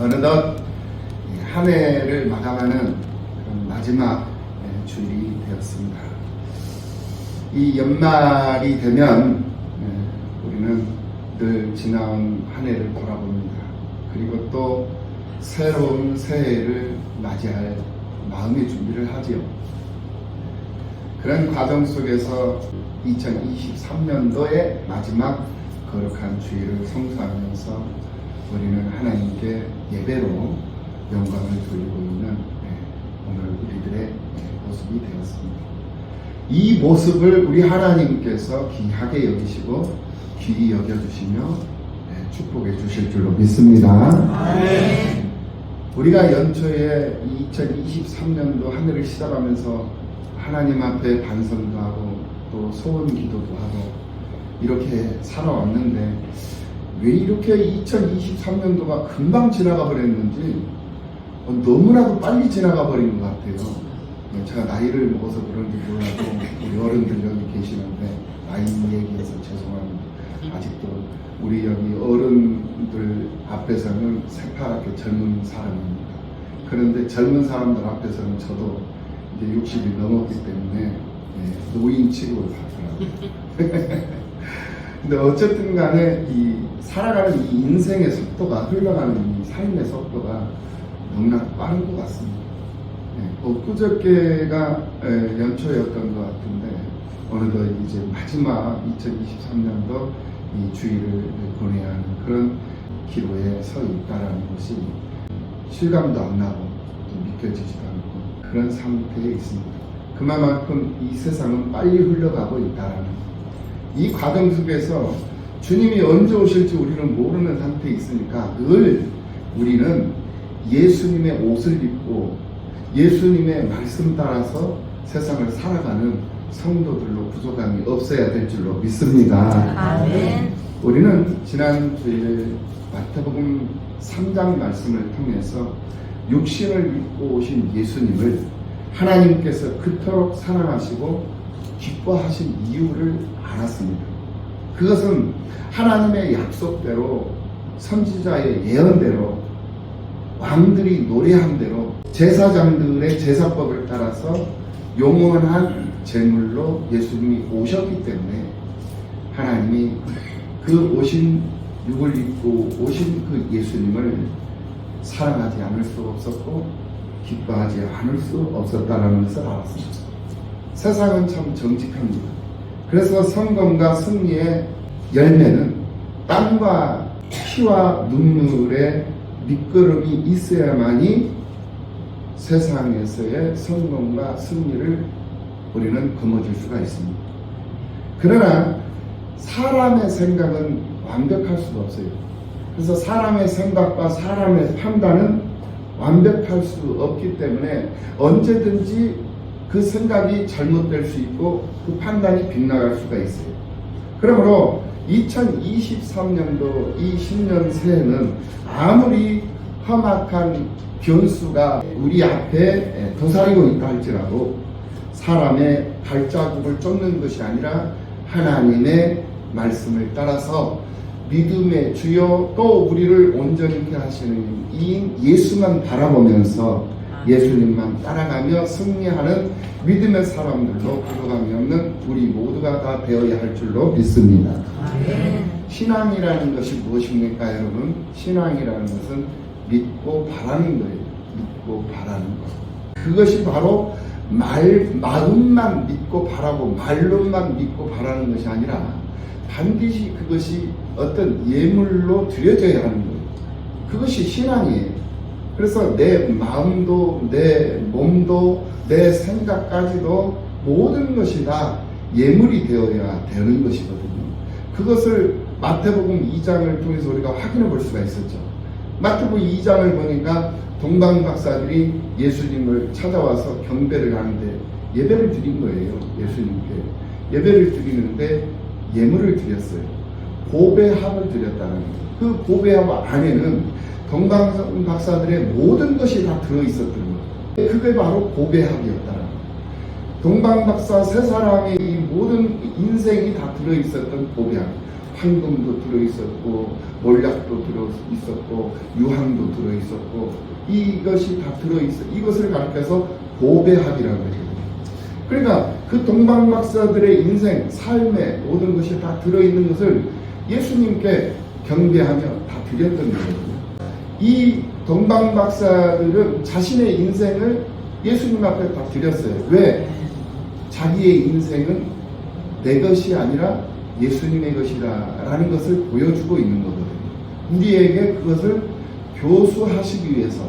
어느덧 한 해를 마감하는 그런 마지막 주일이 되었습니다. 이 연말이 되면 우리는 늘 지나온 한 해를 돌아봅니다. 그리고 또 새로운 새해를 맞이할 마음의 준비를 하지요. 그런 과정 속에서 2023년도의 마지막 거룩한 주일을 성수하면서 우리는 하나님께 예배로 영광을 돌리고 있는 오늘 우리들의 모습이 되었습니다. 이 모습을 우리 하나님께서 귀하게 여기시고 귀히 여겨주시며 축복해 주실 줄로 믿습니다. 우리가 연초에 2023년도 한 해를 시작하면서 하나님 앞에 반성도 하고 또 소원 기도도 하고 이렇게 살아왔는데 왜 이렇게 2023년도가 금방 지나가 버렸는지 너무나도 빨리 지나가 버린 것 같아요. 제가 나이를 먹어서 그런지 몰라도 우리 어른들 여기 계시는데 나이 얘기해서 죄송합니다. 아직도 우리 여기 어른들 앞에서는 새파랗게 젊은 사람입니다. 그런데 젊은 사람들 앞에서는 저도 이제 60이 넘었기 때문에 노인 취급을 받더라고요. 근데 어쨌든 간에 이 살아가는 이 인생의 속도가 흘러가는 이 삶의 속도가 너무나 빠른 것 같습니다. 엊그저께가 연초였던 것 같은데 어느덧 이제 마지막 2023년도 이 주일을 보내야 하는 그런 기로에 서 있다라는 것이 실감도 안 나고 또 믿겨지지도 않고 그런 상태에 있습니다. 그만큼 이 세상은 빨리 흘러가고 있다라는 이 과정 속에서 주님이 언제 오실지 우리는 모르는 상태에 있으니까 늘 우리는 예수님의 옷을 입고 예수님의 말씀 따라서 세상을 살아가는 성도들로 부족함이 없어야 될 줄로 믿습니다. 아멘. 우리는 지난 주일 마태복음 3장 말씀을 통해서 육신을 입고 오신 예수님을 하나님께서 그토록 사랑하시고 기뻐하신 이유를 알았습니다. 그것은 하나님의 약속대로 선지자의 예언대로 왕들이 노래한 대로 제사장들의 제사법을 따라서 영원한 제물로 예수님이 오셨기 때문에 하나님이 그 오신 육을 입고 오신 그 예수님을 사랑하지 않을 수 없었고 기뻐하지 않을 수 없었다는 것을 알았습니다. 세상은 참 정직합니다. 그래서 성공과 승리의 열매는 땀과 피와 눈물의 밑거름이 있어야만이 세상에서의 성공과 승리를 우리는 거머쥘 수가 있습니다. 그러나 사람의 생각은 완벽할 수가 없어요. 그래서 사람의 생각과 사람의 판단은 완벽할 수 없기 때문에 언제든지 그 생각이 잘못될 수 있고 그 판단이 빗나갈 수가 있어요. 그러므로 2023년도 이 신년 새해는 아무리 험악한 변수가 우리 앞에 도사리고 있다 할지라도 사람의 발자국을 쫓는 것이 아니라 하나님의 말씀을 따라서 믿음의 주요 또 우리를 온전히 하시는 이 예수만 바라보면서 예수님만 따라가며 승리하는 믿음의 사람들로 부족함이 없는 우리 모두가 다 되어야 할 줄로 믿습니다. 신앙이라는 것이 무엇입니까, 여러분? 신앙이라는 것은 믿고 바라는 거예요. 믿고 바라는 것. 그것이 바로 마음만 믿고 바라고 말로만 믿고 바라는 것이 아니라 반드시 그것이 어떤 예물로 드려져야 하는 거예요. 그것이 신앙이에요. 그래서 내 마음도 내 몸도 내 생각까지도 모든 것이 다 예물이 되어야 되는 것이거든요. 그것을 마태복음 2장을 통해서 우리가 확인해 볼 수가 있었죠. 마태복음 2장을 보니까 동방박사들이 예수님을 찾아와서 경배를 하는데 예배를 드린 거예요. 예수님께 예배를 드리는데 예물을 드렸어요. 고배합을 드렸다는 거예요. 그 고배합 안에는 동방박사들의 모든 것이 다 들어있었던 거예요. 그게 바로 고배합이었다는 거예요. 동방박사 세 사람의 이 모든 인생이 다 들어있었던 고배합. 황금도 들어있었고 몰약도 들어있었고 유황도 들어있었고 이것이 다 들어있어. 이것을 가르쳐서 보배합이라고 해요. 그러니까 그 동방박사들의 인생, 삶의 모든 것이 다 들어있는 것을 예수님께 경배하며 다 드렸던 거거든요. 이 동방박사들은 자신의 인생을 예수님 앞에 다 드렸어요. 왜? 자기의 인생은 내 것이 아니라 예수님의 것이다 라는 것을 보여주고 있는 거거든요. 우리에게 그것을 교수하시기 위해서,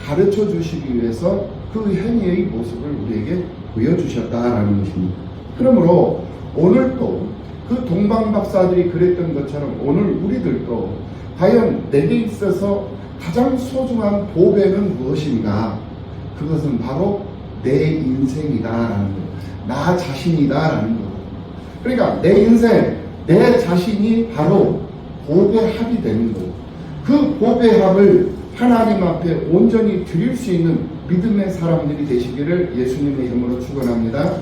가르쳐 주시기 위해서 그 행위의 모습을 우리에게 보여주셨다라는 것입니다. 그러므로 오늘도 그 동방박사들이 그랬던 것처럼 오늘 우리들도 과연 내게 있어서 가장 소중한 보배는 무엇인가? 그것은 바로 내 인생이다라는 거예요. 나 자신이다라는 거예요. 그러니까 내 인생, 내 자신이 바로 보배합이 되는 거예요. 그 보배합을 하나님 앞에 온전히 드릴 수 있는 믿음의 사람들이 되시기를 예수님의 이름으로 축원합니다.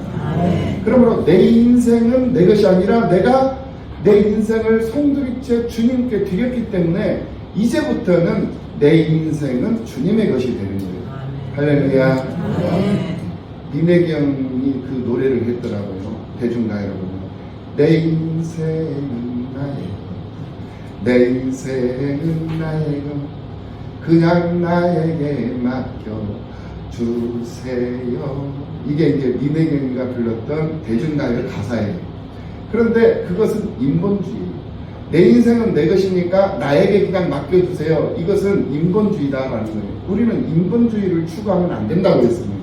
그러므로 내 인생은 내 것이 아니라 내가 내 인생을 송두리째 주님께 드렸기 때문에 이제부터는 내 인생은 주님의 것이 되는 거예요. 할렐루야. 민혜경이 그 노래를 했더라고요. 대중가요로. 내 인생은 나의 것, 내 인생은 나의 것, 그냥 나에게 맡겨주세요. 이게 이제 민혜경이가 불렀던 대중가요 가사예요. 그런데 그것은 인본주의. 내 인생은 내 것이니까 나에게 그냥 맡겨주세요. 이것은 인본주의다라는 거예요. 우리는 인본주의를 추구하면 안 된다고 했습니다.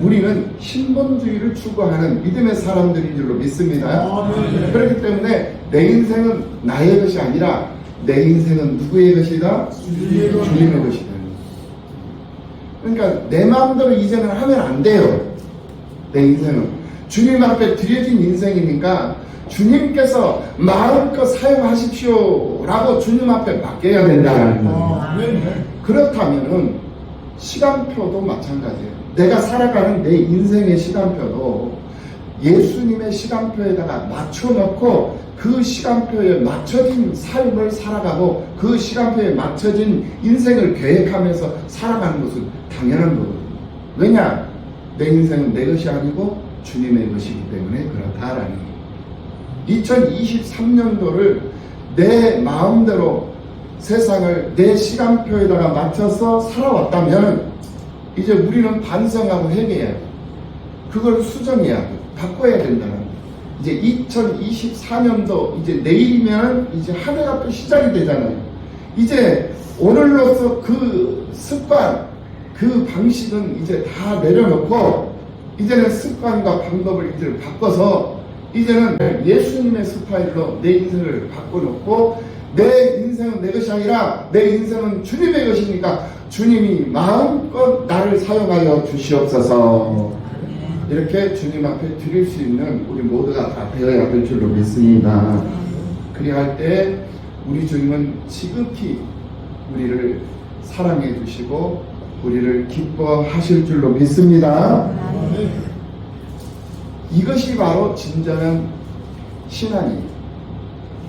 우리는 신본주의를 추구하는 믿음의 사람들인 줄로 믿습니다. 그렇기 때문에 내 인생은 나의 것이 아니라 내 인생은 누구의 것이다? 주님의 것이다. 그러니까 내 마음대로 이제는 하면 안 돼요. 내 인생은 주님 앞에 드려진 인생이니까 주님께서 마음껏 사용하십시오 라고 주님 앞에 맡겨야 된다는 거예요. 그렇다면은 시간표도 마찬가지예요. 내가 살아가는 내 인생의 시간표도 예수님의 시간표에다가 맞춰놓고 그 시간표에 맞춰진 삶을 살아가고 그 시간표에 맞춰진 인생을 계획하면서 살아가는 것은 당연한 거거든요. 왜냐? 내 인생은 내 것이 아니고 주님의 것이기 때문에 그렇다라는 거예요. 2023년도를 내 마음대로 세상을 내 시간표에다가 맞춰서 살아왔다면 이제 우리는 반성하고 회개해야 돼. 그걸 수정해야 돼. 바꿔야 된다는 거예요. 이제 2024년도 이제 내일이면 이제 한 해가 또 시작이 되잖아요. 이제 오늘로서 그 습관, 그 방식은 이제 다 내려놓고 이제는 습관과 방법을 이제 바꿔서 이제는 예수님의 스타일로 내 인생을 바꿔놓고 내 인생은 내 것이 아니라 내 인생은 주님의 것이니까 주님이 마음껏 나를 사용하여 주시옵소서. 이렇게 주님 앞에 드릴 수 있는 우리 모두가 다 되어야 될 줄로 믿습니다. 그리할 때 우리 주님은 지극히 우리를 사랑해 주시고 우리를 기뻐하실 줄로 믿습니다. 이것이 바로 진정한 신앙이에요.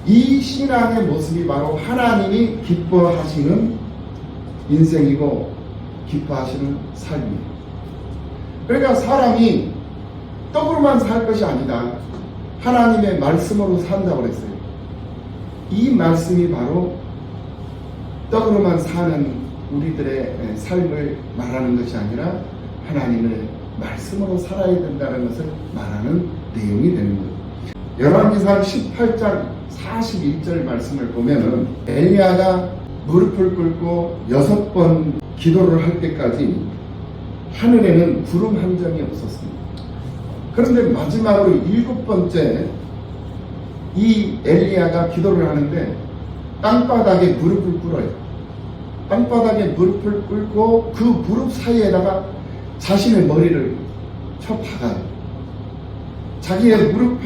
이 신앙의 모습이 바로 하나님이 기뻐하시는 인생이고 기뻐하시는 삶이에요. 그러니까 사람이 떡으로만 살 것이 아니다. 하나님의 말씀으로 산다고 그랬어요. 이 말씀이 바로 떡으로만 사는 우리들의 삶을 말하는 것이 아니라 하나님의 말씀으로 살아야 된다는 것을 말하는 내용이 되는 거예요. 열왕기상 18장 41절 말씀을 보면은 엘리야가 무릎을 꿇고 6번 기도를 할 때까지 하늘에는 구름 한 점이 없었습니다. 그런데 마지막으로 7번째 이 엘리야가 기도를 하는데 땅바닥에 무릎을 꿇어요. 땅바닥에 무릎을 꿇고 그 무릎 사이에다가 자신의 머리를 쳐 박아요. 자기의 무릎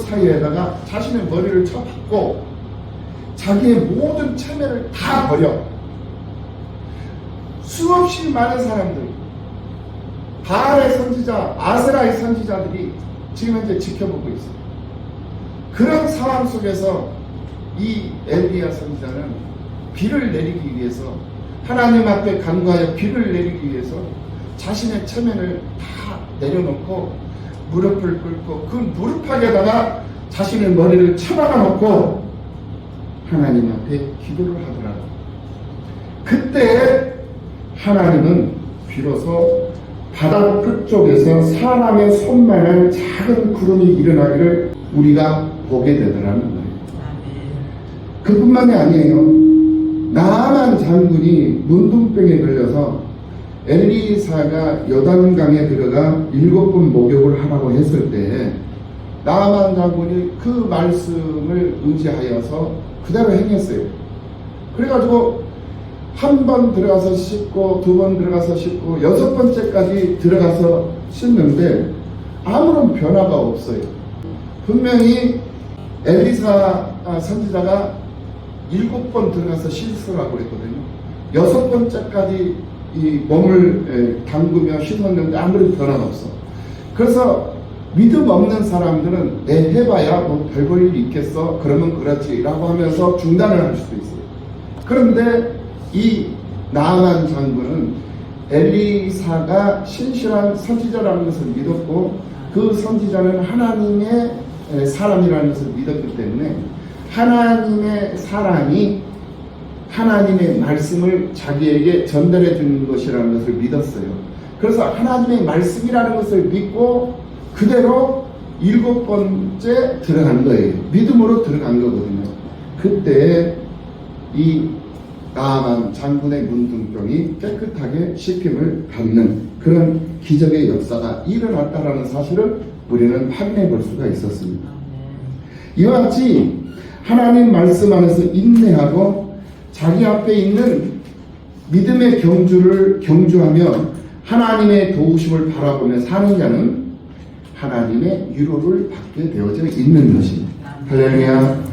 사이에다가 자신의 머리를 쳐 박고 자기의 모든 체면을 다 버려. 수없이 많은 사람들, 바알의 선지자, 아세라의 선지자들이 지금 현재 지켜보고 있어요. 그런 상황 속에서 이 엘리야 선지자는 비를 내리기 위해서, 하나님 앞에 간구하여 비를 내리기 위해서 자신의 체면을 다 내려놓고 무릎을 꿇고 그 무릎팍에다가 자신의 머리를 쳐박아 놓고 하나님 앞에 기도를 하더라고요. 그때 하나님은 비로소 바다 끝쪽에서 사람의 손만한 작은 구름이 일어나기를 우리가 보게 되더라는 거예요. 그뿐만이 아니에요. 나아만 장군이 문둥병에 걸려서 엘리사가 요단강에 들어가 7번 목욕을 하라고 했을 때 나아만 장군이 그 말씀을 의지하여서 그대로 행했어요. 그래가지고 한 번 들어가서 씻고, 2번 들어가서 씻고, 6번째까지 들어가서 씻는데 아무런 변화가 없어요. 분명히 엘리사 선지자가 7번 들어가서 씻으라고 그랬거든요. 6번째까지 이 몸을 담그며 씻었는데 아무런 변화가 없어. 그래서 믿음 없는 사람들은 해봐야 뭐 별 볼 일이 있겠어, 그러면 그렇지 라고 하면서 중단을 할 수도 있어요. 그런데 이 나아만 장군은 엘리사가 신실한 선지자라는 것을 믿었고, 그 선지자는 하나님의 사람이라는 것을 믿었기 때문에 하나님의 사람이 하나님의 말씀을 자기에게 전달해 주는 것이라는 것을 믿었어요. 그래서 하나님의 말씀이라는 것을 믿고 그대로 7번째 들어간 거예요. 믿음으로 들어간 거거든요. 그때 이 나아만 장군의 문둥병이 깨끗하게 씻김을 받는 그런 기적의 역사가 일어났다라는 사실을 우리는 확인해 볼 수가 있었습니다. 이와 같이 하나님 말씀 안에서 인내하고 자기 앞에 있는 믿음의 경주를 경주하며 하나님의 도우심을 바라보며 사는 자는 하나님의 위로를 받게 되어져 있는 것입니다. 할렐루야.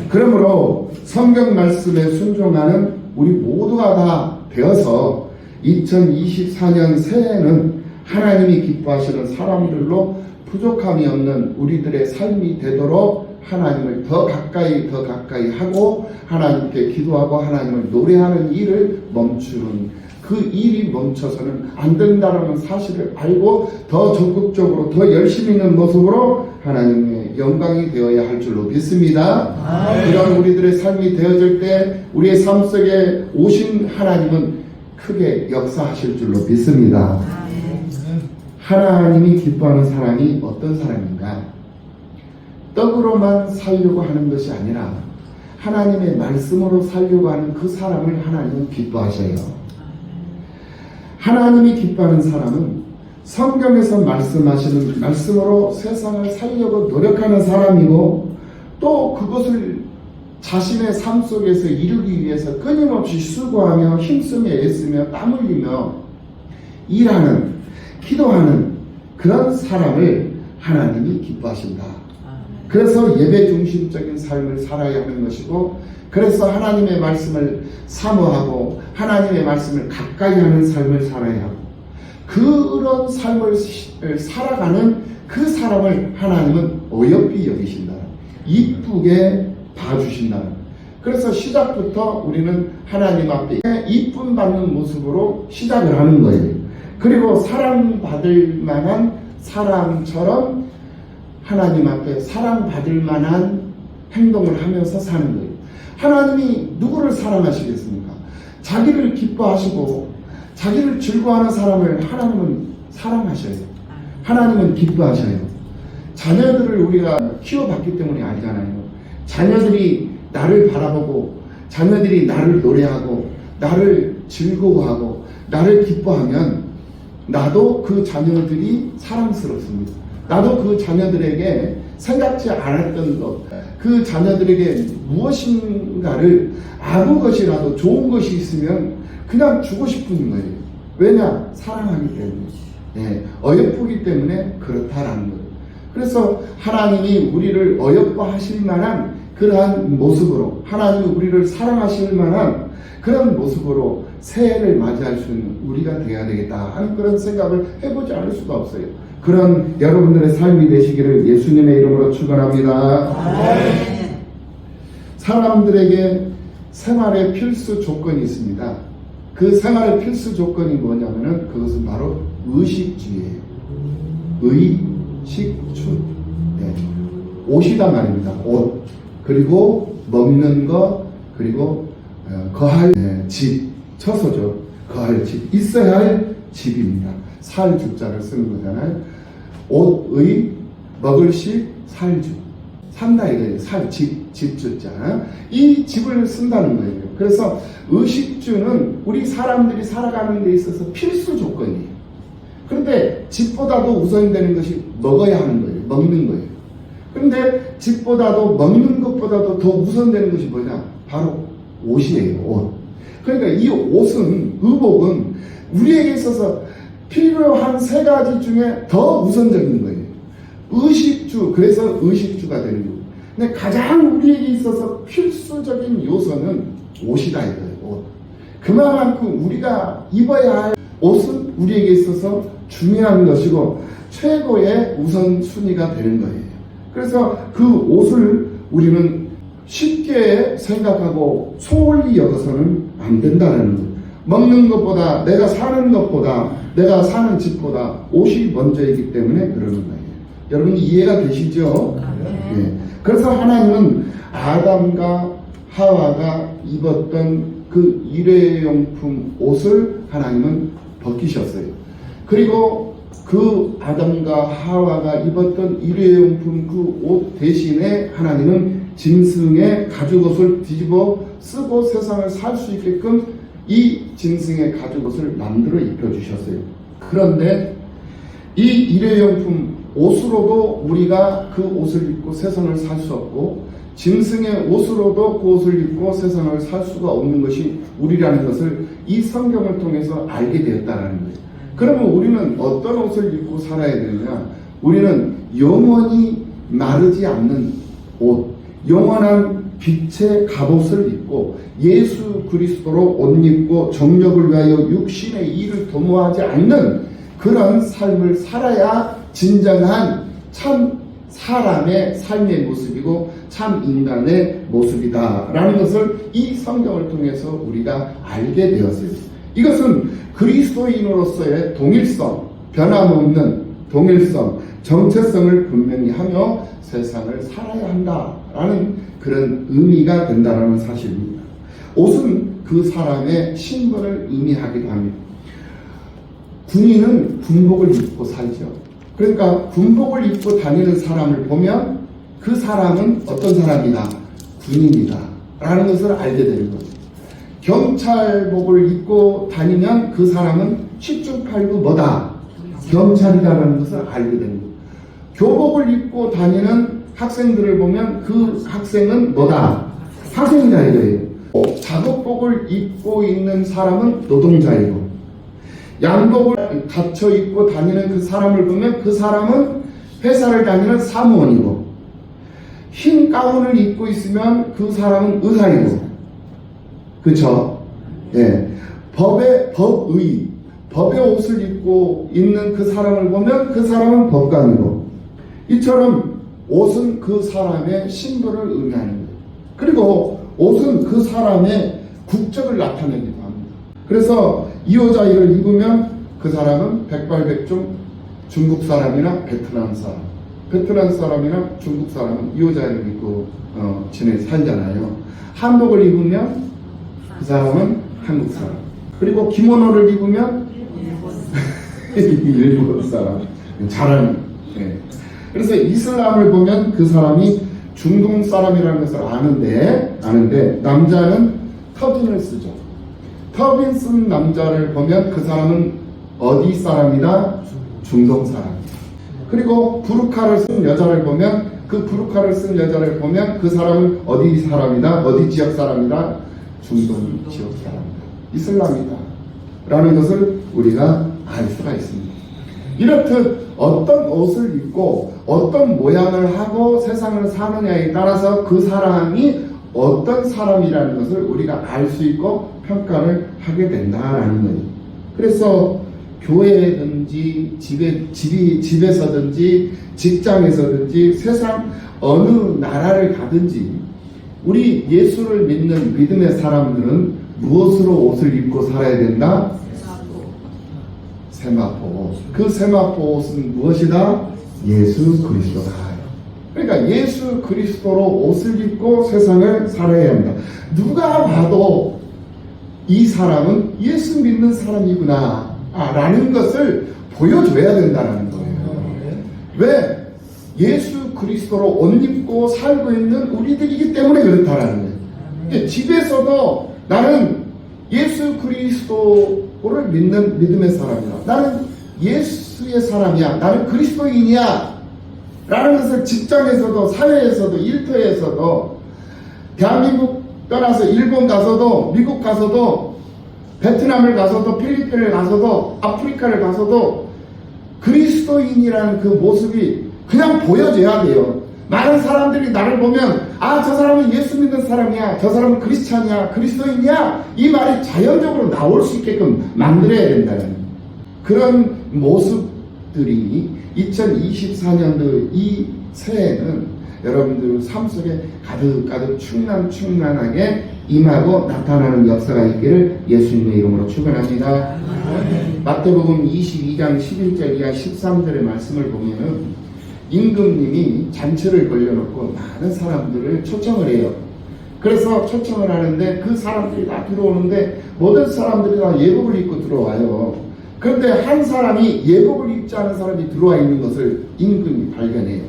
그러므로 성경 말씀에 순종하는 우리 모두가 다 되어서 2024년 새해에는 하나님이 기뻐하시는 사람들로 부족함이 없는 우리들의 삶이 되도록 하나님을 더 가까이 하고 하나님께 기도하고 하나님을 노래하는 일을 멈추는, 그 일이 멈춰서는 안 된다는 사실을 알고 더 적극적으로 더 열심히 있는 모습으로 하나님의 영광이 되어야 할 줄로 믿습니다. 이런 우리들의 삶이 되어질 때 우리의 삶 속에 오신 하나님은 크게 역사하실 줄로 믿습니다. 하나님이 기뻐하는 사람이 어떤 사람인가? 떡으로만 살려고 하는 것이 아니라 하나님의 말씀으로 살려고 하는 그 사람을 하나님은 기뻐하셔요. 하나님이 기뻐하는 사람은 성경에서 말씀하시는 말씀으로 세상을 살려고 노력하는 사람이고, 또 그것을 자신의 삶 속에서 이루기 위해서 끊임없이 수고하며 힘쓰며 애쓰며 땀 흘리며 일하는, 기도하는 그런 사람을 하나님이 기뻐하신다. 그래서 예배 중심적인 삶을 살아야 하는 것이고, 그래서 하나님의 말씀을 사모하고 하나님의 말씀을 가까이 하는 삶을 살아야 하고, 그런 삶을 살아가는 그 사람을 하나님은 어여삐 여기신다. 이쁘게 봐주신다. 그래서 시작부터 우리는 하나님 앞에 이쁨 받는 모습으로 시작을 하는 거예요. 그리고 사랑받을 만한 사람처럼 하나님 앞에 사랑받을 만한 행동을 하면서 사는 거예요. 하나님이 누구를 사랑하시겠습니까? 자기를 기뻐하시고 자기를 즐거워하는 사람을 하나님은 사랑하셔요. 하나님은 기뻐하셔요. 자녀들을 우리가 키워봤기 때문에 알잖아요. 자녀들이 나를 바라보고 자녀들이 나를 노래하고 나를 즐거워하고 나를 기뻐하면 나도 그 자녀들이 사랑스럽습니다. 나도 그 자녀들에게 생각지 않았던 것, 그 자녀들에게 무엇인가를 아무 것이라도 좋은 것이 있으면 그냥 주고 싶은 거예요. 왜냐? 사랑하기 때문에. 어여쁘기 때문에 그렇다라는 거예요. 그래서 하나님이 우리를 어여뻐하실 만한 그러한 모습으로, 하나님이 우리를 사랑하실 만한 그런 모습으로 새해를 맞이할 수 있는 우리가 되어야 되겠다 하는 그런 생각을 해보지 않을 수가 없어요. 그런 여러분들의 삶이 되시기를 예수님의 이름으로 축원합니다. 사람들에게 생활의 필수 조건이 있습니다. 그 생활의 필수 조건이 뭐냐면은 그것은 바로 의식주예요. 의식주. 네. 옷이란 말입니다. 옷. 그리고 먹는 것, 그리고 거할 집. 처소죠. 거할 집. 있어야 할 집입니다. 살 주자를 쓰는 거잖아요. 옷의, 먹을 식, 살주. 산다 이거예요. 살, 집 주자. 이 집을 쓴다는 거예요. 그래서 의식주는 우리 사람들이 살아가는 데 있어서 필수 조건이에요. 그런데 집보다도 우선되는 것이 먹어야 하는 거예요. 먹는 거예요. 그런데 집보다도 먹는 것보다도 더 우선되는 것이 뭐냐? 바로 옷이에요. 옷. 그러니까 이 옷은, 의복은 우리에게 있어서 필요한 세 가지 중에 더 우선적인 거예요. 의식주, 그래서 의식주가 되는 거예요. 근데 가장 우리에게 있어서 필수적인 요소는 옷이다 이거예요. 옷. 그만큼 우리가 입어야 할 옷은 우리에게 있어서 중요한 것이고 최고의 우선순위가 되는 거예요. 그래서 그 옷을 우리는 쉽게 생각하고 소홀히 여겨서는 안 된다는 거예요. 먹는 것보다, 내가 사는 것보다, 내가 사는 집보다 옷이 먼저이기 때문에 그러는 거예요. 여러분 이해가 되시죠? 네. 그래서 하나님은 아담과 하와가 입었던 그 일회용품 옷을 하나님은 벗기셨어요. 그리고 그 아담과 하와가 입었던 일회용품 그 옷 대신에 하나님은 짐승의 가죽옷을 뒤집어 쓰고 세상을 살 수 있게끔 이 짐승의 가죽옷을 만들어 입혀주셨어요. 그런데 이 일회용품 옷으로도 우리가 그 옷을 입고 세상을 살 수 없고 짐승의 옷으로도 그 옷을 입고 세상을 살 수가 없는 것이 우리라는 것을 이 성경을 통해서 알게 되었다는 거예요. 그러면 우리는 어떤 옷을 입고 살아야 되느냐? 우리는 영원히 마르지 않는 옷, 영원한 빛의 갑옷을 입고 예수 그리스도로 옷 입고 정력을 위하여 육신의 일을 도모하지 않는 그런 삶을 살아야 진정한 참 사람의 삶의 모습이고 참 인간의 모습이다라는 것을 이 성경을 통해서 우리가 알게 되었어요. 이것은 그리스도인으로서의 동일성, 변함없는 동일성, 정체성을 분명히 하며 세상을 살아야 한다라는 그런 의미가 된다는 사실입니다. 옷은 그 사람의 신분을 의미하기도 합니다. 군인은 군복을 입고 살죠. 그러니까 군복을 입고 다니는 사람을 보면 그 사람은 어떤 사람이다? 군인이다 라는 것을 알게 되는 거죠. 경찰복을 입고 다니면 그 사람은 10중 8구 뭐다? 경찰이다라는 것을 알게 되는 거죠. 교복을 입고 다니는 학생들을 보면 그 학생은 뭐다? 학생이다 이거예요. 작업복을 입고 있는 사람은 노동자이고 양복을 갖춰 입고 다니는 그 사람을 보면 그 사람은 회사를 다니는 사무원이고 흰 가운을 입고 있으면 그 사람은 의사이고 그쵸? 예. 법의 옷을 입고 있는 그 사람을 보면 그 사람은 법관이고 이처럼 옷은 그 사람의 신분을 의미하는 거예요. 그리고 옷은 그 사람의 국적을 나타내기도 합니다. 그래서 이호자이를 입으면 그 사람은 백발백중 중국 사람이나 베트남 사람이나 중국 사람은 이호자이를 입고 살잖아요. 한복을 입으면 그 사람은 한국 사람. 그리고 기모노를 입으면 일본 사람. 잘하는. 네. 그래서 이슬람을 보면 그 사람이 중동 사람이라는 것을 아는데 남자는 터빈을 쓰죠. 터빈 쓴 남자를 보면 그 사람은 어디 사람이다? 중동 사람. 그리고 부르카를 쓴 여자를 보면 그 부르카를 쓴 여자를 보면 그 사람은 어디 사람이다? 어디 지역 사람이다? 중동 지역 사람이다. 이슬람이다. 라는 것을 우리가 알 수가 있습니다. 이렇듯 어떤 옷을 입고 어떤 모양을 하고 세상을 사느냐에 따라서 그 사람이 어떤 사람이라는 것을 우리가 알 수 있고 평가를 하게 된다라는 거예요. 그래서 교회든지 집에서든지 직장에서든지 세상 어느 나라를 가든지 우리 예수를 믿는 믿음의 사람들은 무엇으로 옷을 입고 살아야 된다? 세마포. 그 세마포 옷은 무엇이다? 예수 그리스도다. 그러니까 예수 그리스도로 옷을 입고 세상을 살아야 합니다. 누가 봐도 이 사람은 예수 믿는 사람이구나 라는 것을 보여줘야 된다는 거예요. 왜? 예수 그리스도로 옷 입고 살고 있는 우리들이기 때문에 그렇다라는 거예요. 집에서도 나는 예수 그리스도를 믿는 믿음의 사람이야. 나는 예수의 사람이야. 나는 그리스도인이야. 라는 것을 직장에서도 사회에서도 일터에서도 대한민국 떠나서 일본 가서도 미국 가서도 베트남을 가서도 필리핀을 가서도 아프리카를 가서도 그리스도인이라는 그 모습이 그냥 보여져야 돼요. 많은 사람들이 나를 보면 아, 저 사람은 예수 믿는 사람이야. 저 사람은 크리스찬이야. 그리스도인이야. 이 말이 자연적으로 나올 수 있게끔 만들어야 된다는 그런 모습들이 2024년도 이 새해는 여러분들 삶 속에 가득가득 충만하게 임하고 나타나는 역사가 있기를 예수님의 이름으로 축원합니다. 마태복음 22장 11절 이하 13절의 말씀을 보면은 임금님이 잔치를 벌려놓고 많은 사람들을 초청을 해요. 그래서 초청을 하는데 그 사람들이 다 들어오는데 모든 사람들이 다 예복을 입고 들어와요. 그런데 한 사람이 예복을 입지 않은 사람이 들어와 있는 것을 임금이 발견해요.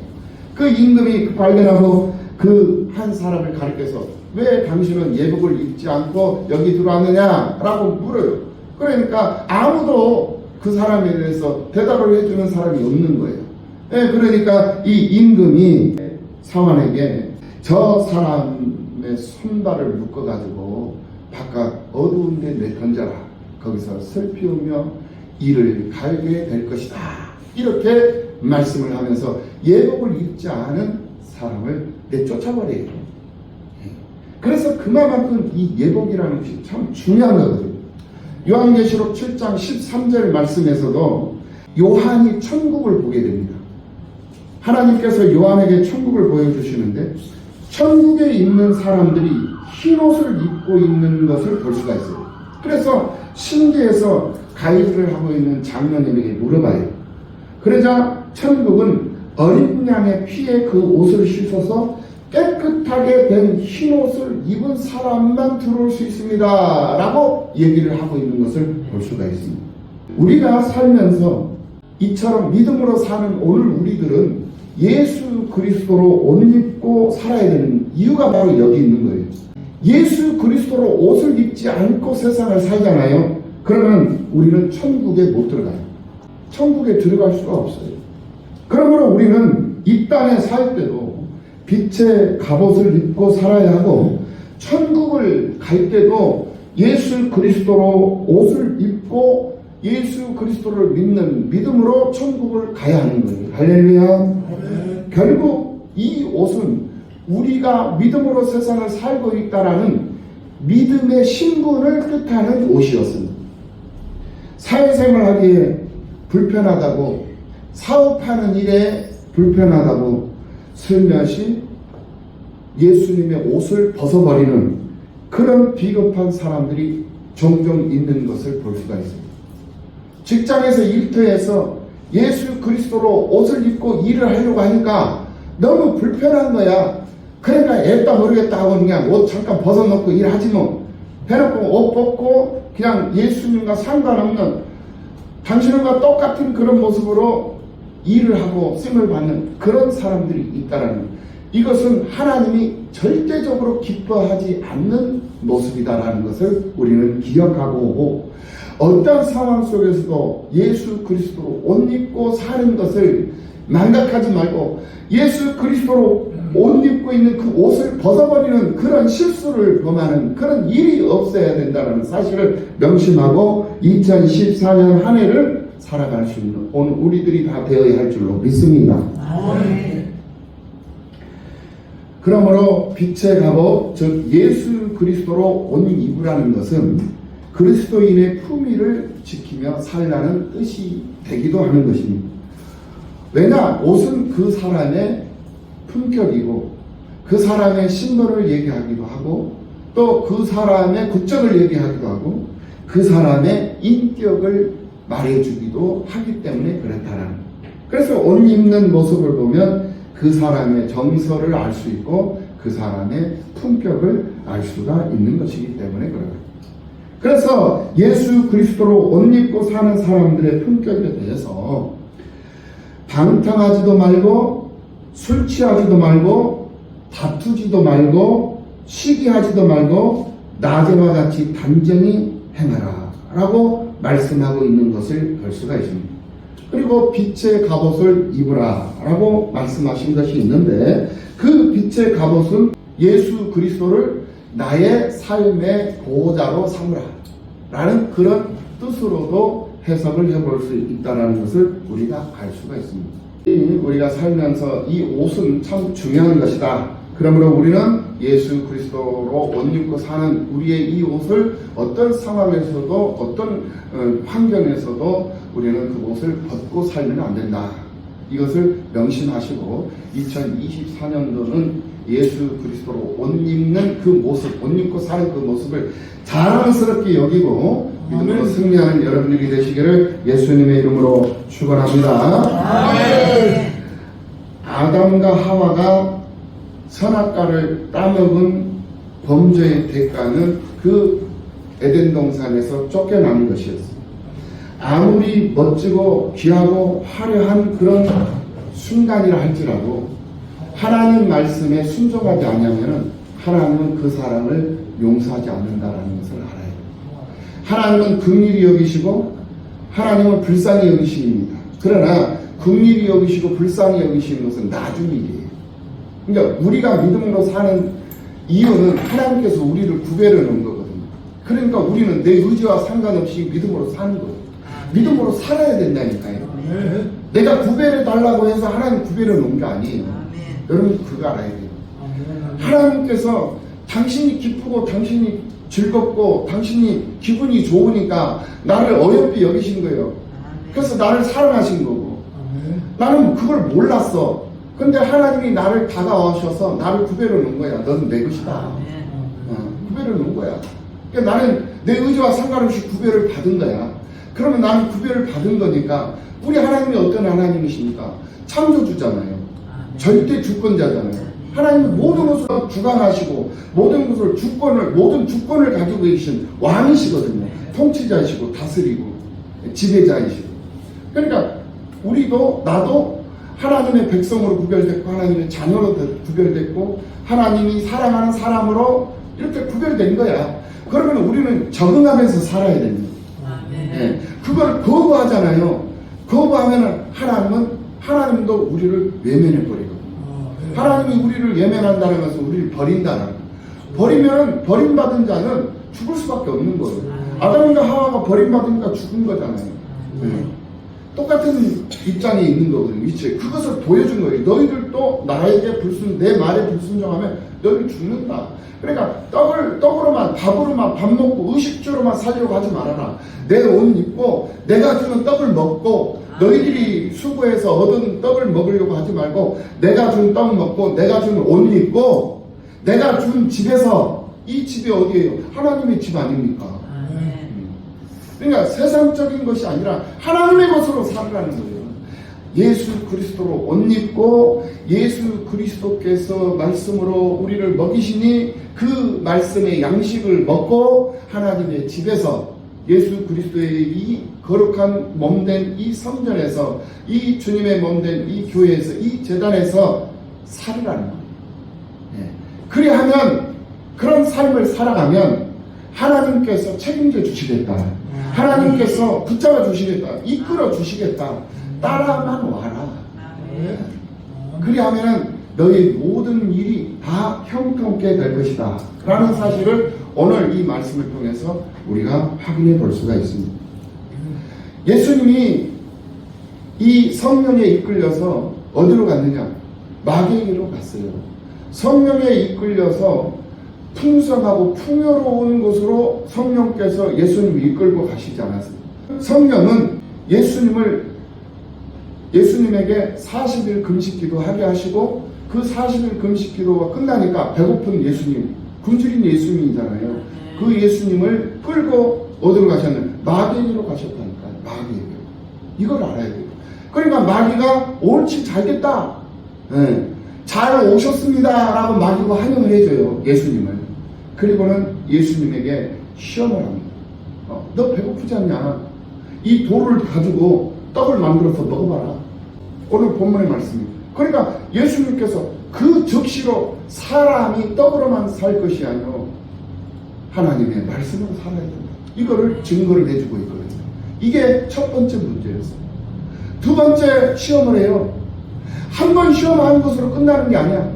그 임금이 발견하고 그 한 사람을 가리켜서 왜 당신은 예복을 입지 않고 여기 들어왔느냐 라고 물어요. 그러니까 아무도 그 사람에 대해서 대답을 해주는 사람이 없는 거예요. 네, 그러니까 이 임금이 사환에게 저 사람의 손발을 묶어가지고 바깥 어두운 데 내던져라. 거기서 슬피우며 이를 갈게 될 것이다. 이렇게 말씀을 하면서 예복을 입지 않은 사람을 내쫓아버려요. 그래서 그만큼 이 예복이라는 것이 참 중요한 거거든요. 요한계시록 7장 13절 말씀에서도 요한이 천국을 보게 됩니다. 하나님께서 요한에게 천국을 보여주시는데 천국에 있는 사람들이 흰옷을 입고 있는 것을 볼 수가 있어요. 그래서 신기해서 가이드를 하고 있는 장로님에게 물어봐요. 그러자 천국은 어린 양의 피에 그 옷을 씻어서 깨끗하게 된 흰옷을 입은 사람만 들어올 수 있습니다 라고 얘기를 하고 있는 것을 볼 수가 있습니다. 우리가 살면서 이처럼 믿음으로 사는 오늘 우리들은 예수 그리스도로 옷 입고 살아야 되는 이유가 바로 여기 있는 거예요. 예수 그리스도로 옷을 입지 않고 세상을 살잖아요. 그러면 우리는 천국에 못 들어가요. 천국에 들어갈 수가 없어요. 그러므로 우리는 이 땅에 살 때도 빛의 갑옷을 입고 살아야 하고 천국을 갈 때도 예수 그리스도로 옷을 입고 예수 그리스도를 믿는 믿음으로 천국을 가야 하는 거예요. 할렐루야. 결국 이 옷은 우리가 믿음으로 세상을 살고 있다라는 믿음의 신분을 뜻하는 옷이었습니다. 사회생활하기에 불편하다고, 사업하는 일에 불편하다고 슬며시 예수님의 옷을 벗어버리는 그런 비겁한 사람들이 종종 있는 것을 볼 수가 있습니다. 직장에서 일터에서 예수 그리스도로 옷을 입고 일을 하려고 하니까 너무 불편한 거야. 그러니까 애따 모르겠다 하고 그냥 옷 잠깐 벗어놓고 일하지 뭐. 해놓고 옷 벗고 그냥 예수님과 상관없는 당신과 똑같은 그런 모습으로 일을 하고 쓰임을 받는 그런 사람들이 있다라는, 이것은 하나님이 절대적으로 기뻐하지 않는 모습이다라는 것을 우리는 기억하고 오고, 어떤 상황 속에서도 예수 그리스도로 옷 입고 사는 것을 망각하지 말고 예수 그리스도로 옷 입고 있는 그 옷을 벗어버리는 그런 실수를 범하는 그런 일이 없어야 된다는 사실을 명심하고 2014년 한 해를 살아갈 수 있는 오늘 우리들이 다 되어야 할 줄로 믿습니다. 그러므로 빛의 갑옷, 즉 예수 그리스도로 옷 입으라는 것은 그리스도인의 품위를 지키며 살라는 뜻이 되기도 하는 것입니다. 왜냐? 옷은 그 사람의 품격이고 그 사람의 신분을 얘기하기도 하고 또 그 사람의 국적을 얘기하기도 하고 그 사람의 인격을 말해주기도 하기 때문에 그렇다라는 거예요. 그래서 옷 입는 모습을 보면 그 사람의 정서를 알 수 있고 그 사람의 품격을 알 수가 있는 것이기 때문에 그래요. 그래서 예수 그리스도로 옷 입고 사는 사람들의 품격에 대해서 방탕하지도 말고 술 취하지도 말고 다투지도 말고 시기하지도 말고 낮에와 같이 단정히 행하라 라고 말씀하고 있는 것을 볼 수가 있습니다. 그리고 빛의 갑옷을 입으라 라고 말씀하신 것이 있는데 그 빛의 갑옷은 예수 그리스도를 나의 삶의 보호자로 삼으라 라는 그런 뜻으로도 해석을 해볼 수 있다는 것을 우리가 알 수가 있습니다. 우리가 살면서 이 옷은 참 중요한 것이다. 그러므로 우리는 예수 그리스도로 옷 입고 사는 우리의 이 옷을 어떤 상황에서도 어떤 환경에서도 우리는 그 옷을 벗고 살면 안 된다. 이것을 명심하시고 2024년도는 예수 그리스도로 옷 입는 그 모습, 옷 입고 사는 그 모습을 자랑스럽게 여기고 믿음으로 승리하는 여러분들이 되시기를 예수님의 이름으로 축원합니다. 아담과 하와가 선악과를 따먹은 범죄의 대가는 그 에덴 동산에서 쫓겨나는 것이었습니다. 아무리 멋지고 귀하고 화려한 그런 순간이라 할지라도 하나님 말씀에 순종하지 않으면 하나님은 그 사람을 용서하지 않는다라는 것을 알아야 돼요. 하나님은 긍휼히 여기시고 하나님은 불쌍히 여기십니다. 그러나 긍휼히 여기시고 불쌍히 여기시는 것은 나중 일이에요. 그러니까 우리가 믿음으로 사는 이유는 하나님께서 우리를 구별해 놓은 거거든요. 그러니까 우리는 내 의지와 상관없이 믿음으로 사는 거예요. 믿음으로 살아야 된다니까요. 내가 구별해 달라고 해서 하나님 구별해 놓은 게 아니에요. 여러분 그거 알아야 돼요. 하나님께서 당신이 기쁘고 당신이 즐겁고 당신이 기분이 좋으니까 나를 어여삐 여기신 거예요. 그래서 나를 사랑하신 거고 나는 그걸 몰랐어. 근데 하나님이 나를 다가오셔서 나를 구별해 놓은 거야. 너는 내 것이다. 구별해 놓은 거야. 그러니까 나는 내 의지와 상관없이 구별을 받은 거야. 그러면 나는 구별을 받은 거니까 우리 하나님이 어떤 하나님이십니까? 창조주잖아요. 절대 주권자잖아요. 하나님은 모든 것을 주관하시고 모든 것을 모든 주권을 가지고 계신 왕이시거든요. 통치자이시고 다스리고 지배자이시고. 그러니까 우리도 나도 하나님의 백성으로 구별됐고 하나님의 자녀로 구별됐고 하나님이 사랑하는 사람으로 이렇게 구별된 거야. 그러면 우리는 적응하면서 살아야 됩니다. 네. 그걸 거부하잖아요. 거부하면 하나님도 우리를 외면해 버리거든요. 하나님이 우리를 외면한다는 것은 우리를 버린다는 거예요. 버리면 버림받은 자는 죽을 수밖에 없는 거예요. 아담과 하와가 버림받으니까 죽은 거잖아요. 네. 똑같은 입장에 있는 거거든요. 위치에. 그것을 보여준 거예요. 너희들도 나에게 내 말에 불순종하면 너희들 죽는다. 그러니까 떡으로만 밥으로만 밥 먹고 의식주로만 살려고 하지 말아라. 내 옷 입고 내가 주는 떡을 먹고 너희들이 수고해서 얻은 떡을 먹으려고 하지 말고 내가 준 떡 먹고 내가 준 옷 입고 내가 준 집에서 이 집이 어디예요? 하나님의 집 아닙니까? 그러니까 세상적인 것이 아니라 하나님의 것으로 살으라는 거예요. 예수 그리스도로 옷 입고 예수 그리스도께서 말씀으로 우리를 먹이시니 그 말씀의 양식을 먹고 하나님의 집에서 예수 그리스도의 이 거룩한 몸된 이 성전에서 이 주님의 몸된 이 교회에서 이 제단에서 살으라는 거예요. 네. 그리하면 그런 삶을 살아가면 하나님께서 책임져 주시겠다. 하나님께서 붙잡아 주시겠다. 이끌어 주시겠다. 따라만 와라. 그리하면 너희 모든 일이 다 형통케 될 것이다 라는 사실을 오늘 이 말씀을 통해서 우리가 확인해 볼 수가 있습니다. 예수님이 이 성령에 이끌려서 어디로 갔느냐? 마귀에게로 갔어요. 성령에 이끌려서 풍성하고 풍요로운 곳으로 성령께서 예수님을 이끌고 가시지 않았습니다. 성령은 예수님에게 40일 금식 기도하게 하시고 그 40일 금식 기도가 끝나니까 배고픈 예수님, 굶주린 예수님이잖아요. 그 예수님을 끌고 어디로 가셨나요? 마귀에게로 가셨다니까요. 마귀에게. 이걸 알아야 돼요. 그러니까 마귀가 옳지 잘 됐다. 네. 잘 오셨습니다. 라고 마귀가 환영을 해줘요. 예수님을. 그리고는 예수님에게 시험을 합니다. 너 배고프지 않냐? 이 돌을 가지고 떡을 만들어서 먹어봐라. 오늘 본문의 말씀입니다. 그러니까 예수님께서 그 즉시로 사람이 떡으로만 살 것이 아니라 하나님의 말씀으로 살아야 된다. 이거를 증거를 해주고 있거든요. 이게 첫 번째 문제였어요. 두 번째 시험을 해요. 한 번 시험하는 것으로 끝나는 게 아니야.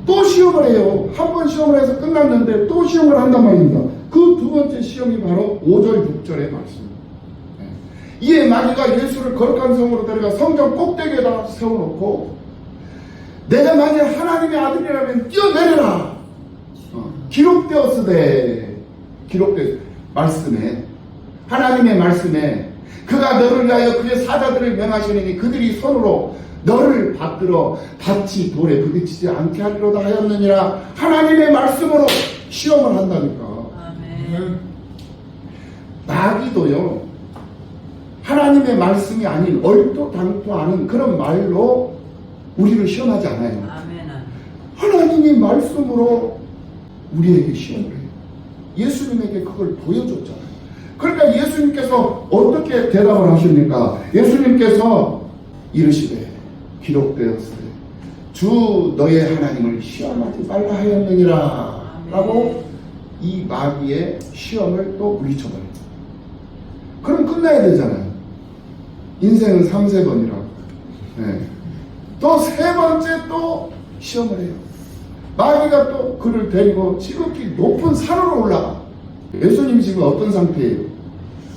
또 시험을 해요. 한 번 시험을 해서 끝났는데 또 시험을 한단 말입니다. 그 두 번째 시험이 바로 5절 6절의 말씀입니다. 이에 마귀가 예수를 거룩한 성으로 데려가 성전 꼭대기에다 세워놓고 내가 만일 하나님의 아들이라면 뛰어내려라. 기록되었으되 말씀에 하나님의 말씀에 그가 너를 위하여 그의 사자들을 명하시니 그들이 손으로 너를 받들어 밭이 돌에 부딪히지 않게 하리로다 하였느니라. 하나님의 말씀으로 시험을 한다니까. 아멘. 마귀도요 하나님의 말씀이 아닌 얼토당토하는 그런 말로 우리를 시험하지 않아요. 아멘. 하나님의 말씀으로 우리에게 시험을 해요. 예수님에게 그걸 보여줬잖아요. 그러니까 예수님께서 어떻게 대답을 하십니까? 예수님께서 이르시되 기록되었으되 주 너의 하나님을 시험하지 말라 하였느니라. 라고 이 마귀의 시험을 또 물리쳐버립니다. 그럼 끝나야 되잖아요. 인생은 3세번이라고. 네. 또 세 번째 또 시험을 해요. 마귀가 또 그를 데리고 지극히 높은 산으로 올라가. 예수님이 지금 어떤 상태예요?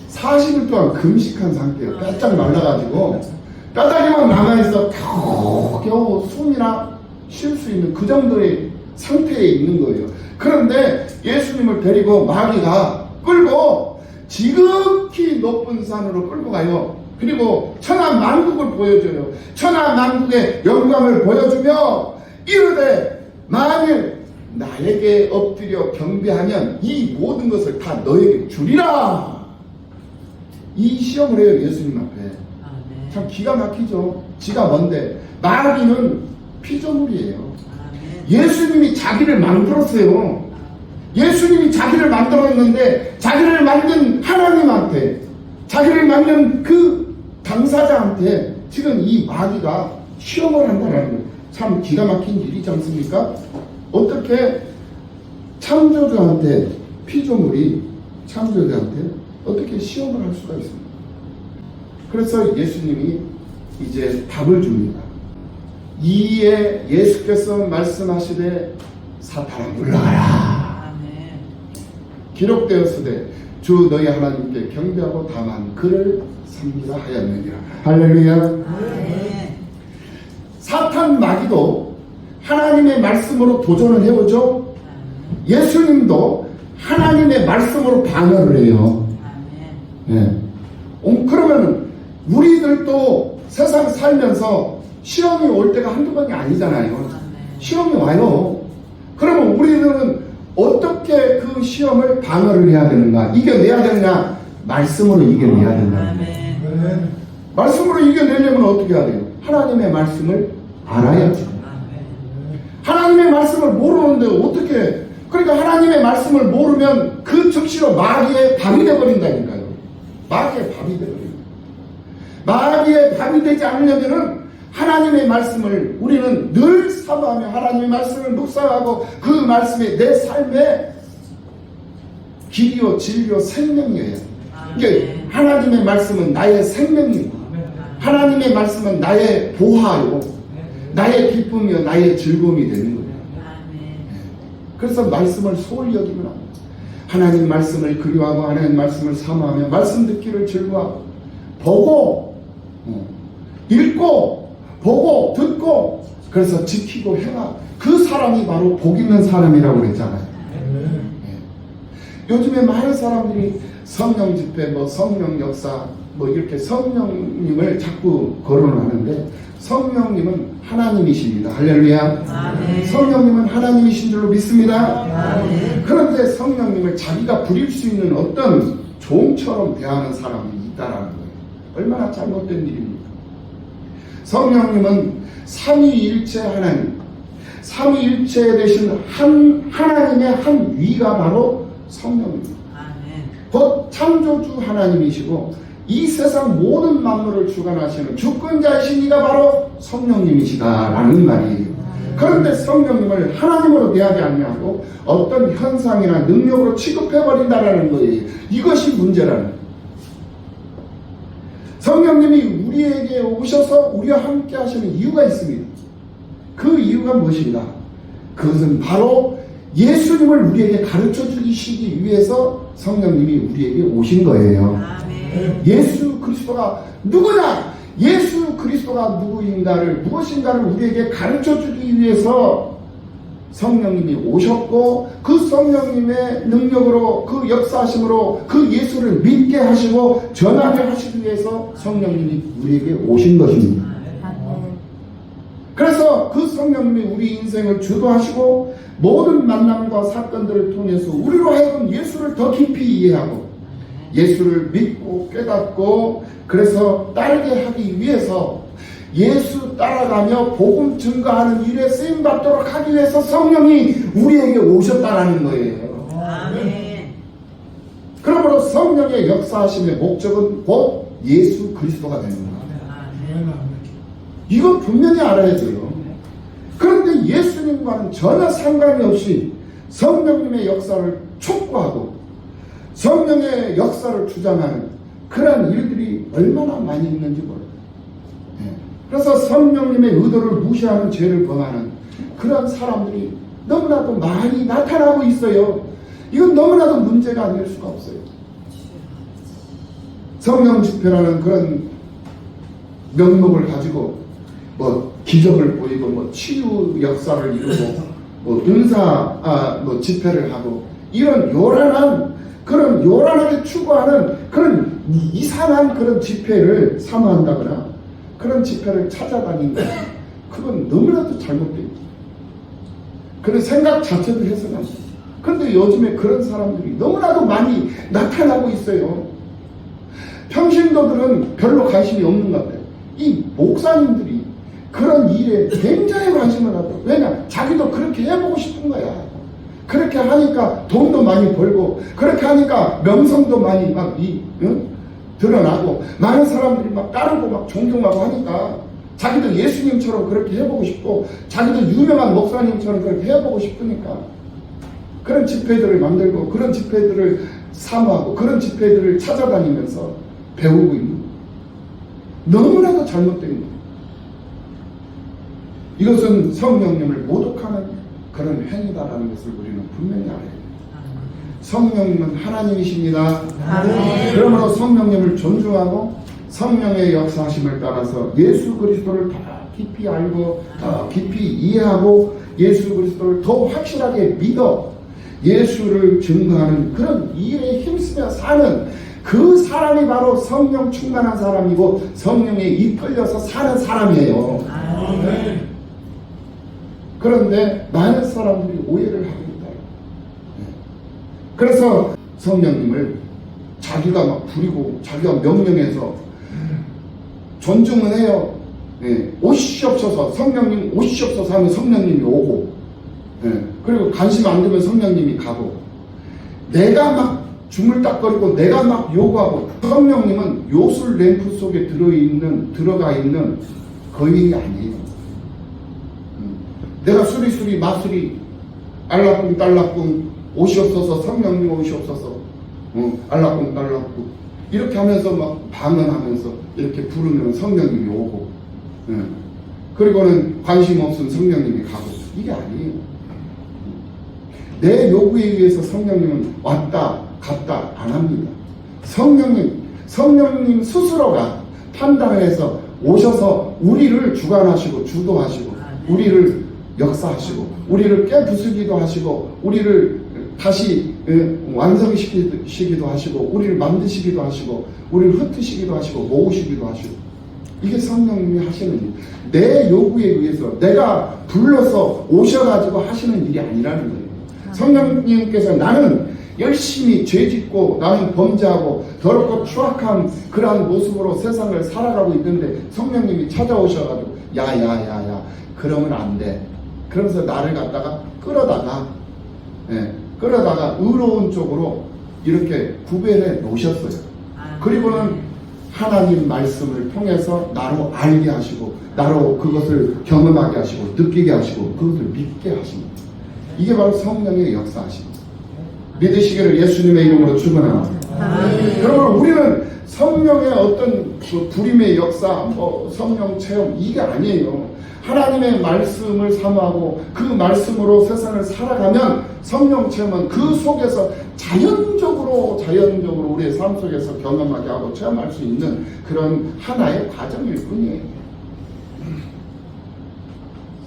40일 동안 금식한 상태예요. 바짝 말라가지고 뼈다귀만 남아있어 겨우 숨이나 쉴 수 있는 그 정도의 상태에 있는 거예요. 그런데 예수님을 데리고 마귀가 끌고 지극히 높은 산으로 끌고 가요. 그리고 천하만국을 보여줘요. 천하만국의 영광을 보여주며 이르되 만일 나에게 엎드려 경배하면 이 모든 것을 다 너에게 주리라. 이 시험을 해요. 예수님 앞에. 참 기가 막히죠. 지가 뭔데? 마귀는 피조물이에요. 예수님이 자기를 만들었어요. 예수님이 자기를 만들었는데 자기를 만든 하나님한테, 자기를 만든 그 당사자한테 지금 이 마귀가 시험을 한다는 거예요. 참 기가 막힌 일이지 않습니까? 어떻게 창조주한테, 피조물이 창조주한테 어떻게 시험을 할 수가 있습니까? 그래서 예수님이 이제 답을 줍니다. 이에 예수께서 말씀하시되 사탄아 물러가라. 기록되었으되 주 너희 하나님께 경배하고 다만 그를 섬기라 하였느니라. 할렐루야. 사탄 마귀도 하나님의 말씀으로 도전을 해오죠. 예수님도 하나님의 말씀으로 방어를 해요. 네. 그러면 우리들도 세상 살면서 시험이 올 때가 한두 번이 아니잖아요. 시험이 와요. 그러면 우리들은 어떻게 그 시험을 방어를 해야 되는가? 이겨내야 되느냐? 말씀으로 이겨내야 된다. 말씀으로 이겨내려면 어떻게 해야 돼요? 하나님의 말씀을 알아야죠. 하나님의 말씀을 모르는데 어떻게, 그러니까 하나님의 말씀을 모르면 그 즉시로 마귀의 밥이 되어버린다니까요. 마귀의 밥이 되어버립니다. 마귀의 밥이 되지 않으려면은 하나님의 말씀을 우리는 늘 사모하며 하나님의 말씀을 묵상하고 그 말씀이 내 삶의 길이요 진리요 생명이에요. 그러니까 하나님의 말씀은 나의 생명이고 하나님의 말씀은 나의 보화요 나의 기쁨이요 나의 즐거움이 되는 거예요. 그래서 말씀을 소홀히 여기면 안 돼요. 하나님 말씀을 그리워하고 하나님 말씀을 사모하며 말씀 듣기를 즐거워하고 보고 읽고 보고 듣고 그래서 지키고 행하고 그 사람이 바로 복 있는 사람이라고 그랬잖아요. 요즘에 많은 사람들이 성령 집회, 성령 역사, 이렇게 성령님을 자꾸 거론하는데, 성령님은 하나님이십니다. 할렐루야. 아멘. 성령님은 하나님이신 줄로 믿습니다. 아멘. 그런데 성령님을 자기가 부릴 수 있는 어떤 종처럼 대하는 사람이 있다라는 거예요. 얼마나 잘못된 일입니까? 성령님은 삼위일체 하나님, 삼위일체 되신 하나님의 한 위가 바로 성령입니다. 아멘. 곧 창조주 하나님이시고 이 세상 모든 만물을 주관하시는 주권자이신 이가 바로 성령님이시다라는 말이에요. 그런데 성령님을 하나님으로 대하지 않냐고 어떤 현상이나 능력으로 취급해버린다라는 거예요. 이것이 문제라는 거예요. 성령님이 우리에게 오셔서 우리와 함께 하시는 이유가 있습니다. 그 이유가 무엇인가? 그것은 바로 예수님을 우리에게 가르쳐 주시기 위해서 성령님이 우리에게 오신 거예요. 아멘. 예수 그리스도가 누구냐? 예수 그리스도가 누구인가를, 무엇인가를 우리에게 가르쳐 주기 위해서 성령님이 오셨고, 그 성령님의 능력으로, 그 역사하심으로 그 예수를 믿게 하시고 전하게 하시기 위해서 성령님이 우리에게 오신 것입니다. 그래서 그 성령님이 우리 인생을 주도하시고 모든 만남과 사건들을 통해서 우리로 하여금 예수를 더 깊이 이해하고 예수를 믿고 깨닫고 그래서 따르게 하기 위해서 예수 따라가며 복음 증거하는 일에 쓰임받도록 하기 위해서 성령이 우리에게 오셨다라는 거예요. 아멘. 그러므로 성령의 역사하심의 목적은 곧 예수 그리스도가 되는 거예요. 아멘. 이건 분명히 알아야 돼요. 그런데 예수님과는 전혀 상관이 없이 성령님의 역사를 촉구하고 성령의 역사를 주장하는 그런 일들이 얼마나 많이 있는지 몰라요. 그래서 성령님의 의도를 무시하는 죄를 범하는 그런 사람들이 너무나도 많이 나타나고 있어요. 이건 너무나도 문제가 아닐 수가 없어요. 성령 집회라는 그런 명목을 가지고 기적을 보이고 치유 역사를 이루고 은사 집회를 하고 이런 요란하게 추구하는 그런 이상한 그런 집회를 사모한다거나 그런 집회를 찾아다니는 것, 그건 너무나도 잘못돼요. 그런 생각 자체도 해서는 안 돼요. 그런데 요즘에 그런 사람들이 너무나도 많이 나타나고 있어요. 평신도들은 별로 관심이 없는 것 같아요. 이 목사님들이 그런 일에 굉장히 관심을 갖고, 왜냐? 자기도 그렇게 해보고 싶은 거야. 그렇게 하니까 돈도 많이 벌고, 그렇게 하니까 명성도 많이 드러나고, 많은 사람들이 따르고 존경하고 하니까, 자기도 예수님처럼 그렇게 해보고 싶고, 자기도 유명한 목사님처럼 그렇게 해보고 싶으니까, 그런 집회들을 만들고, 그런 집회들을 사모하고, 그런 집회들을 찾아다니면서 배우고 있는 거예요. 너무나도 잘못된 거예요. 이것은 성령님을 모독하는 그런 행위다라는 것을 우리는 분명히 알아야 돼요. 성령님은 하나님이십니다. 아멘. 그러므로 성령님을 존중하고 성령의 역사하심을 따라서 예수 그리스도를 더 깊이 알고 더 깊이 이해하고 예수 그리스도를 더 확실하게 믿어 예수를 증거하는 그런 일에 힘쓰며 사는 그 사람이 바로 성령 충만한 사람이고 성령에 이끌려서 사는 사람이에요. 아멘. 그런데 많은 사람들이 오해를 하고 있다. 그래서 성령님을 자기가 부리고 자기가 명령해서 존중은 해요. 오시옵소서, 성령님 오시옵소서 하면 성령님이 오고, 그리고 관심 안 두면 성령님이 가고, 내가 막 주물딱거리고 내가 막 요구하고, 성령님은 요술 램프 속에 들어가 있는 거인이 아니에요. 내가 수리수리 마수리 알라꿍 딸라꿍 오시옵소서, 성령님 오시옵소서, 알라꿍 딸라꿍 이렇게 하면서 막 방언하면서 이렇게 부르면 성령님이 오고, 그리고는 관심 없은 성령님이 가고, 이게 아니에요. 내 요구에 의해서 성령님은 왔다 갔다 안 합니다. 성령님 스스로가 판단을 해서 오셔서 우리를 주관하시고 주도하시고 우리를 역사하시고 우리를 깨부수기도 하시고 우리를 다시 완성시키기도 하시고 우리를 만드시기도 하시고 우리를 흩으시기도 하시고 모으시기도 하시고 이게 성령님이 하시는 일. 내 요구에 의해서 내가 불러서 오셔가지고 하시는 일이 아니라는 거예요. 성령님께서 나는 열심히 죄짓고 나는 범죄하고 더럽고 추악한 그러한 모습으로 세상을 살아가고 있는데 성령님이 찾아오셔가지고 야야야야 그러면 안 돼. 그러면서 나를 갖다가 끌어다가 의로운 쪽으로 이렇게 구별해 놓으셨어요. 그리고는 하나님 말씀을 통해서 나로 알게 하시고 나로 그것을 경험하게 하시고 느끼게 하시고 그것을 믿게 하십니다. 이게 바로 성령의 역사하십니다. 믿으시기를 예수님의 이름으로 축원합니다. 그러면 우리는 성령의 어떤 그 불임의 역사, 성령 체험 이게 아니에요. 하나님의 말씀을 사모하고 그 말씀으로 세상을 살아가면 성령 체험은 그 속에서 자연적으로 우리의 삶 속에서 경험하게 하고 체험할 수 있는 그런 하나의 과정일 뿐이에요.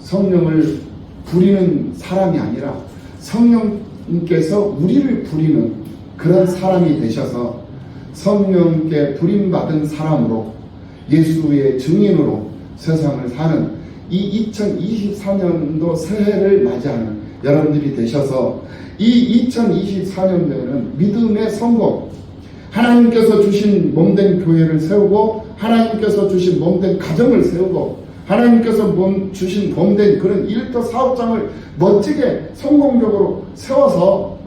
성령을 부리는 사람이 아니라 성령께서 우리를 부리는 그런 사람이 되셔서 성령께 부림받은 사람으로 예수의 증인으로 세상을 사는 이 2024년도 새해를 맞이하는 여러분들이 되셔서 이 2024년도에는 믿음의 성공, 하나님께서 주신 몸된 교회를 세우고 하나님께서 주신 몸된 가정을 세우고 하나님께서 주신 몸된 그런 일터 사업장을 멋지게 성공적으로 세워서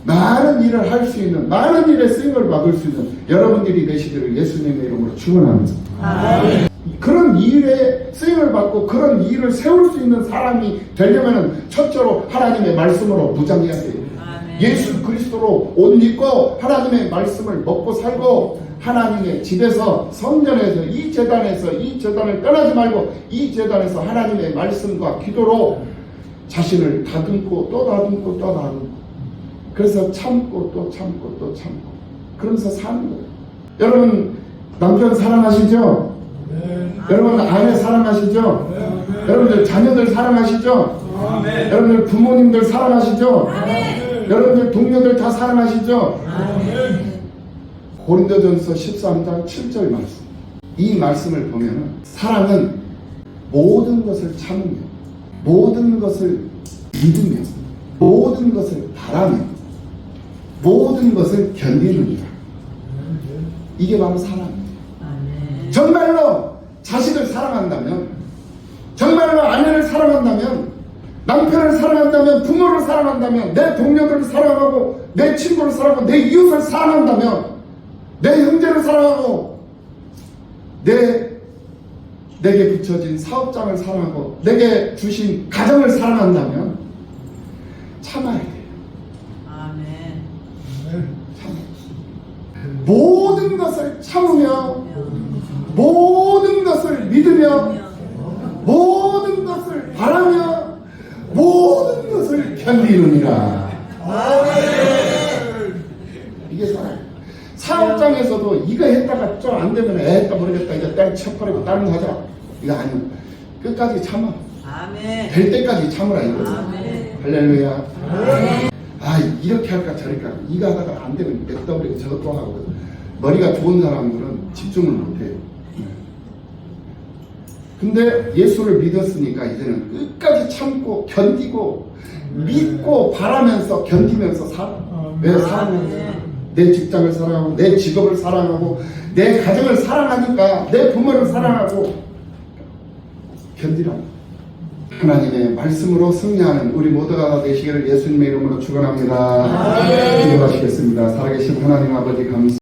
많은 일을 할 수 있는, 많은 일에 쓰임을 받을 수 있는 여러분들이 되시기를 예수님의 이름으로 축원합니다. 그런 일에 쓰임을 받고 그런 일을 세울 수 있는 사람이 되려면 첫째로 하나님의 말씀으로 무장해야 돼요. 예수 그리스도로 옷 입고 하나님의 말씀을 먹고 살고 하나님의 집에서 성전에서 이 제단을 떠나지 말고 이 제단에서 하나님의 말씀과 기도로 자신을 다듬고 또 다듬고 또 다듬고 그래서 참고 또 참고 또 참고 그러면서 사는 거예요. 여러분 남편 사랑하시죠? 네. 여러분 아내 사랑하시죠? 네. 여러분들 자녀들 사랑하시죠? 네. 여러분들 부모님들 사랑하시죠? 네. 여러분들 동료들 다 사랑하시죠? 네. 고린도전서 13장 7절 말씀. 이 말씀을 보면은 사랑은 모든 것을 참으며 모든 것을 믿으며 모든 것을 바라며 모든 것을 견디느니라. 이게 바로 사랑입니다. 정말로 자식을 사랑한다면, 정말로 아내를 사랑한다면, 남편을 사랑한다면, 부모를 사랑한다면, 내 동료들을 사랑하고 내 친구를 사랑하고 내 이웃을 사랑한다면, 내 형제를 사랑하고 내게 붙여진 사업장을 사랑하고 내게 주신 가정을 사랑한다면 참아야 돼요. 모든 것을 참으며 모든 것을 믿으며 모든 것을 바라며 모든 것을 견디느니라. 이게 사랑. 사업장에서도 이거 했다가 좀 안 되면 했다 모르겠다 이제 딸 쳐버리고 다른 거 하자 이거 아니야. 끝까지 참아. 될 때까지 참으라 이거. 할렐루야. 아 이렇게 할까 저렇게 할까 이거 하다가 안 되면 냅다 버리고 저것도 하고. 머리가 좋은 사람들은 집중을 못해요. 근데 예수를 믿었으니까 이제는 끝까지 참고 견디고 믿고 바라면서 견디면서 살아. 왜 사랑하면서 내 직장을 사랑하고 내 직업을 사랑하고 내 가정을 사랑하니까 내 부모를 사랑하고 견디라. 하나님의 말씀으로 승리하는 우리 모두가 되시기를 예수님의 이름으로 축원합니다. 기도하시겠습니다. 살아계신 하나님 아버지 감사합니다.